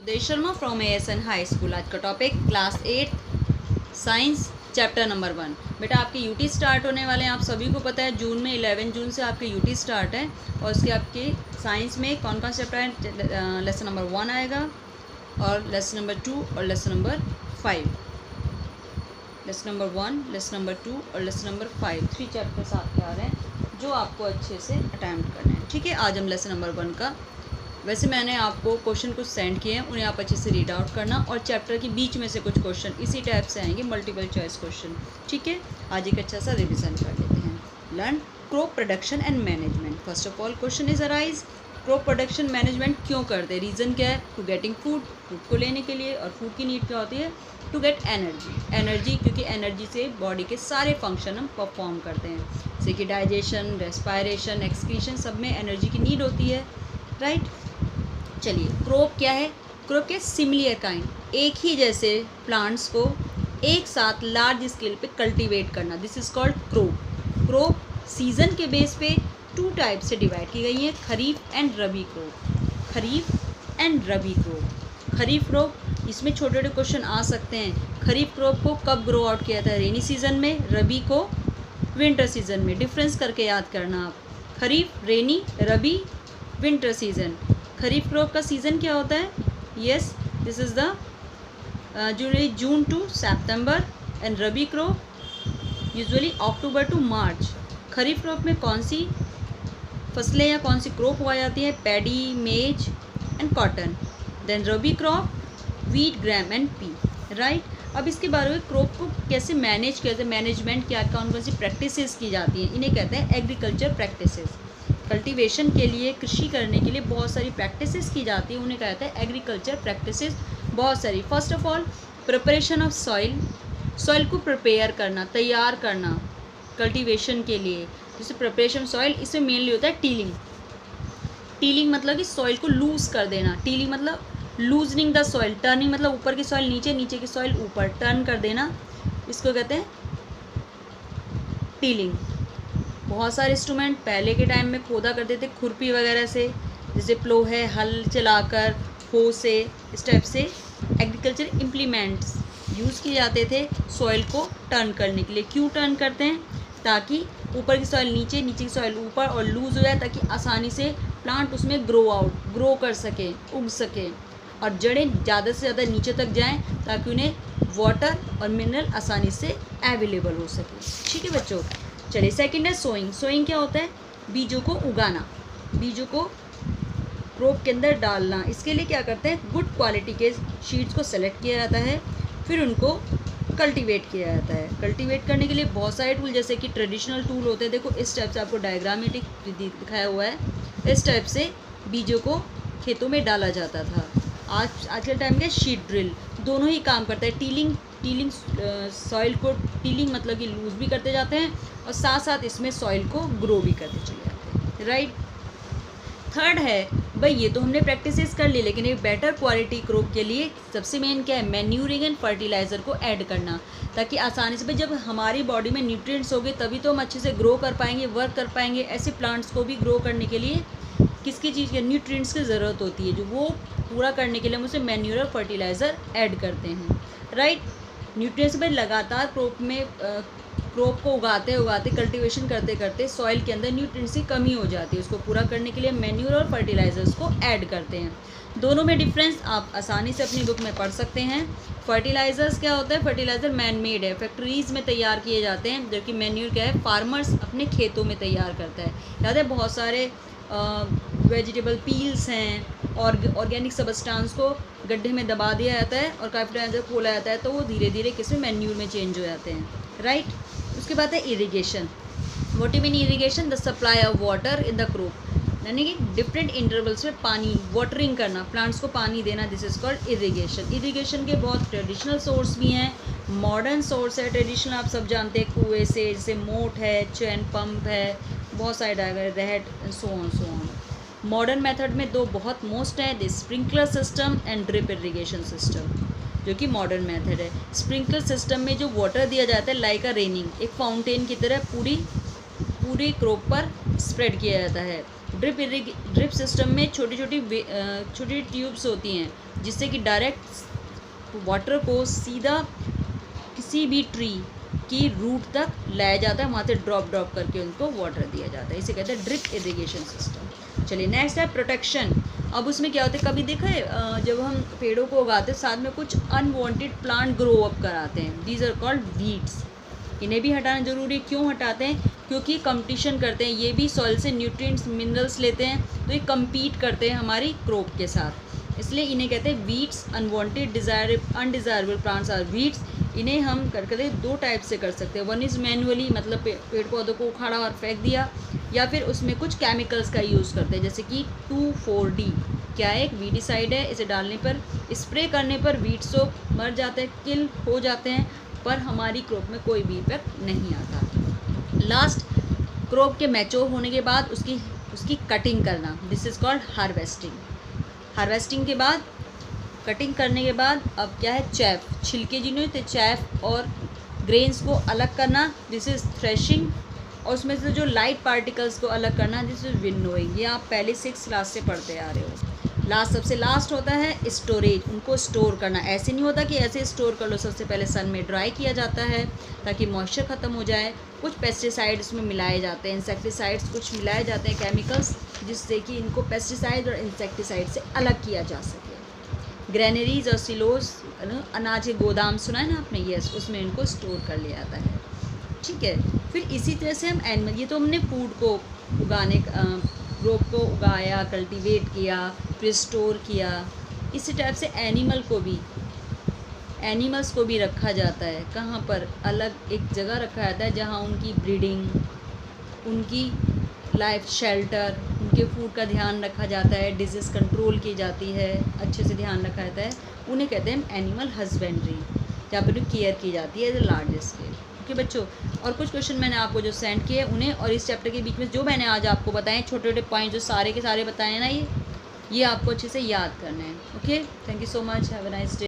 देश Sharma from ASN high school. आज का topic class 8 science chapter number 1। बेटा आपके यूटी स्टार्ट होने वाले हैं, आप सभी को पता है जून में 11 जून से आपके यूटी स्टार्ट है। और उसके आपके साइंस में कौन कौन से चैप्टर है, लेसन नंबर 1 आएगा और लेसन नंबर 2 और lesson number 5। Lesson number 1, lesson number 2 और लेसन नंबर 5, 3 चैप्टर्स आपके आ रहे हैं जो आपको अच्छे से अटैम्प्ट करने हैं। ठीक है, आज हम लेसन नंबर 1 का, वैसे मैंने आपको क्वेश्चन कुछ सेंड किए हैं, उन्हें आप अच्छे से रीड आउट करना और चैप्टर के बीच में से कुछ क्वेश्चन इसी टाइप से आएंगे, मल्टीपल चॉइस क्वेश्चन। ठीक है, आज एक अच्छा सा रिविजन कर लेते हैं। Learn crop production and management. First of all question is arise, crop production management क्यों करते हैं? रीज़न क्या है? टू गेटिंग फूड, फूड को लेने के लिए। और फूड की नीड क्या होती है? To get energy. एनर्जी क्योंकि एनर्जी से बॉडी के सारे फंक्शन हम परफॉर्म करते हैं, जैसे कि डाइजेशन, रेस्पायरेशन, एक्सक्रीशन, सब में एनर्जी की नीड होती है। राइट, चलिए क्रॉप क्या है? क्रॉप के सिमिलर काइंड, एक ही जैसे प्लांट्स को एक साथ लार्ज स्केल पे कल्टीवेट करना, this is called crop. Crop season के बेस पे 2 टाइप से डिवाइड की गई है, kharif and rabi crop. Kharif and rabi crop. Kharif crop, इसमें छोटे छोटे क्वेश्चन आ सकते हैं। खरीफ क्रॉप को कब ग्रो आउट किया था? रेनी सीजन में। रबी को विंटर सीजन में। डिफरेंस करके याद करना आप, kharif rainy, rabi winter season. Kharif crop का सीज़न क्या होता है? Yes, this is the June to September and rabi crop usually October to March. Kharif crop में कौन सी फसलें या कौन सी क्रॉप उगाई जाती है? Paddy, maize and cotton. Then rabi crop wheat, gram and pea. Right, अब इसके बारे में क्रॉप को कैसे मैनेज किया जाता है, मैनेजमेंट क्या, कौन कौन सी प्रैक्टिसेस की जाती हैं, इन्हें कहते हैं एग्रीकल्चर प्रैक्टिसेस। कल्टीवेशन के लिए, कृषि करने के लिए बहुत सारी प्रैक्टिसेस की जाती है, उन्हें कहते हैं एग्रीकल्चर प्रैक्टिसेस, बहुत सारी। First of all preparation of soil, soil को प्रिपेयर करना, तैयार करना कल्टीवेशन के लिए। जैसे प्रिपरेशन सॉइल, इसमें मेनली होता है टीलिंग। टीलिंग मतलब कि सॉइल को लूज कर देना। टीलिंग मतलब लूजनिंग द सॉइल। टर्निंग मतलब ऊपर की सॉइल नीचे, नीचे की सॉइल ऊपर, टर्न कर देना, इसको कहते हैं टीलिंग। बहुत सारे इंस्ट्रूमेंट पहले के टाइम में खोदा करते थे खुरपी वगैरह से, जैसे प्लो है, हल चलाकर, हो से, इस टाइप से एग्रीकल्चर इम्प्लीमेंट्स यूज़ किए जाते थे सॉइल को टर्न करने के लिए। क्यों टर्न करते हैं? ताकि ऊपर की सॉइल नीचे, नीचे की सॉइल ऊपर और लूज हो जाए, ताकि आसानी से प्लांट उसमें ग्रो कर सके, उग सके, और जड़ें ज़्यादा से ज़्यादा नीचे तक जाएँ ताकि उन्हें वाटर और मिनरल आसानी से अवेलेबल हो सके। ठीक है बच्चों, चलिए सेकंड है सोइंग। सोइंग क्या होता है? बीजों को उगाना, बीजों को क्रॉप के अंदर डालना। इसके लिए क्या करते हैं? गुड क्वालिटी के सीड्स को सेलेक्ट किया जाता है, फिर उनको कल्टीवेट किया जाता है। कल्टीवेट करने के लिए बहुत सारे टूल, जैसे कि ट्रेडिशनल टूल होते हैं, देखो इस टाइप से आपको डायग्राम में दिखाया हुआ है, इस टाइप से बीजों को खेतों में डाला जाता था। आज के टाइम के सीड ड्रिल, दोनों ही काम करता है। टीलिंग सॉइल को, टीलिंग मतलब कि लूज भी करते जाते हैं और साथ साथ इसमें सॉइल को ग्रो भी करते चले जाते हैं। राइट, थर्ड है भाई, ये तो हमने प्रैक्टिसेस कर ली, लेकिन एक बेटर क्वालिटी क्रॉप के लिए सबसे मेन क्या है? मैन्यूरिंग एंड फर्टिलाइज़र को ऐड करना, ताकि आसानी से, भाई जब हमारी बॉडी में न्यूट्रिएंट्स होंगे तभी तो हम अच्छे से ग्रो कर पाएंगे, वर्क कर पाएंगे। ऐसे प्लांट्स को भी ग्रो करने के लिए किसकी चीज़ के न्यूट्रिएंट्स की ज़रूरत होती है, जो वो पूरा करने के लिए हम उसे मैन्यूर और फर्टिलाइज़र ऐड करते हैं। राइट, न्यूट्रिएंट्स में लगातार क्रॉप को उगाते कल्टीवेशन करते करते सॉइल के अंदर न्यूट्रिएंट्स की कमी हो जाती है, उसको पूरा करने के लिए मैन्यूर और फर्टिलाइजर्स को ऐड करते हैं। दोनों में डिफरेंस आप आसानी से अपनी बुक में पढ़ सकते हैं। फर्टिलाइजर्स क्या होता है? फर्टिलाइज़र मैन मेड है, फैक्ट्रीज़ में तैयार किए जाते हैं, जबकि मैन्यूर क्या है? फार्मर्स अपने खेतों में तैयार करता है। याद है, बहुत सारे वेजिटेबल पील्स हैं, और ऑर्गेनिक सबस्टांस को गड्ढे में दबा दिया जाता है और काफ़ी जब खोला जाता है तो वो धीरे धीरे किसमें? मैन्यूर में चेंज हो जाते हैं। राइट, उसके बाद है irrigation. What you mean irrigation? The supply of water in the crop, यानी कि डिफरेंट इंटरवल्स में पानी, वाटरिंग करना, प्लांट्स को पानी देना, this is called irrigation. Irrigation के बहुत ट्रेडिशनल सोर्स भी हैं, मॉडर्न सोर्स है। ट्रेडिशनल आप सब जानते हैं, कुएँ से, जैसे मोट है, चैन पंप है, बहुत सारे रहट, सो ऑन। मॉडर्न मेथड में दो बहुत मोस्ट है, the sprinkler system and drip irrigation system, जो कि मॉडर्न मेथड है। स्प्रिंकलर सिस्टम में जो वाटर दिया जाता है लाइक अ रेनिंग, एक फाउंटेन की तरह पूरी क्रॉप पर स्प्रेड किया जाता है। ड्रिप सिस्टम में छोटी ट्यूब्स होती हैं जिससे कि डायरेक्ट वाटर को सीधा किसी भी ट्री की रूट तक लाया जाता है, वहाँ से ड्रॉप करके उनको वाटर दिया जाता है। इसे कहते हैं ड्रिप इरिगेशन सिस्टम। चलिए नेक्स्ट है प्रोटेक्शन। अब उसमें क्या होता है, कभी देखा है जब हम पेड़ों को उगाते हैं साथ में कुछ अनवांटेड प्लांट ग्रो अप कराते हैं, दीज आर कॉल्ड वीड्स। इन्हें भी हटाना ज़रूरी है। क्यों हटाते हैं? क्योंकि कंपटीशन करते हैं, ये भी सॉइल से न्यूट्रिएंट्स मिनरल्स लेते हैं, तो ये कम्पीट करते हैं हमारी क्रॉप के साथ, इसलिए इन्हें कहते हैं weeds. Unwanted undesirable plants are weeds. इन्हें हम करके दो टाइप से कर सकते हैं। वन इज़ मैनुअली, मतलब पेड़ पौधों को उखाड़ा और फेंक दिया, या फिर उसमें कुछ केमिकल्स का यूज़ करते हैं, जैसे कि 2,4-D क्या है, एक वीडिसाइड है। इसे डालने पर, स्प्रे करने पर वीड्स तो मर जाते हैं, किल हो जाते हैं, पर हमारी क्रॉप में कोई भी इफेक्ट नहीं आता। लास्ट, क्रॉप के मैच्योर होने के बाद उसकी कटिंग करना, this is called harvesting. Harvesting के बाद, कटिंग करने के बाद अब क्या है, चैफ, छिलके जिन्होंने तो चैफ और ग्रेन्स को अलग करना, दिस इज़ थ्रेशिंग। और उसमें से जो लाइट पार्टिकल्स को अलग करना, दिस इज़ विनोइंग। ये आप पहले 6th क्लास से पढ़ते आ रहे हो। सबसे लास्ट होता है स्टोरेज, उनको स्टोर करना। ऐसे नहीं होता कि ऐसे स्टोर कर लो, सबसे पहले सन में ड्राई किया जाता है ताकि मॉइस्चर ख़त्म हो जाए। कुछ पेस्टिसाइड्स में मिलाए जाते हैं, इंसेक्टिसाइड्स कुछ मिलाए जाते हैं, केमिकल्स, जिससे कि इनको पेस्टिसाइड और इंसेक्टिसाइड से अलग किया जा सके। ग्रैनरीज और सिलोस, अनाज के गोदाम सुना है ना आपने, यस, उसमें इनको स्टोर कर लिया जाता है। ठीक है, फिर इसी तरह से हम एनिमल, ये तो हमने फूड को उगाने, क्रॉप को उगाया, कल्टीवेट किया, फिर स्टोर किया। इसी टाइप से एनिमल्स को भी रखा जाता है। कहाँ पर? अलग एक जगह रखा जाता है जहाँ उनकी ब्रीडिंग, उनकी लाइफ शेल्टर, उनके फूड का ध्यान रखा जाता है, डिजीज़ कंट्रोल की जाती है, अच्छे से ध्यान रखा जाता है। उन्हें कहते हैं एनिमल हस्बेंड्री, जहाँ पर केयर की जाती है लार्ज स्केल। ओके बच्चों, और कुछ क्वेश्चन मैंने आपको जो सेंड किए उन्हें और इस चैप्टर के बीच में जो मैंने आज आपको बताए छोटे छोटे पॉइंट, जो सारे के सारे बताए हैं ना, ये आपको अच्छे से याद करने हैं। Okay, thank you so much, have a nice day.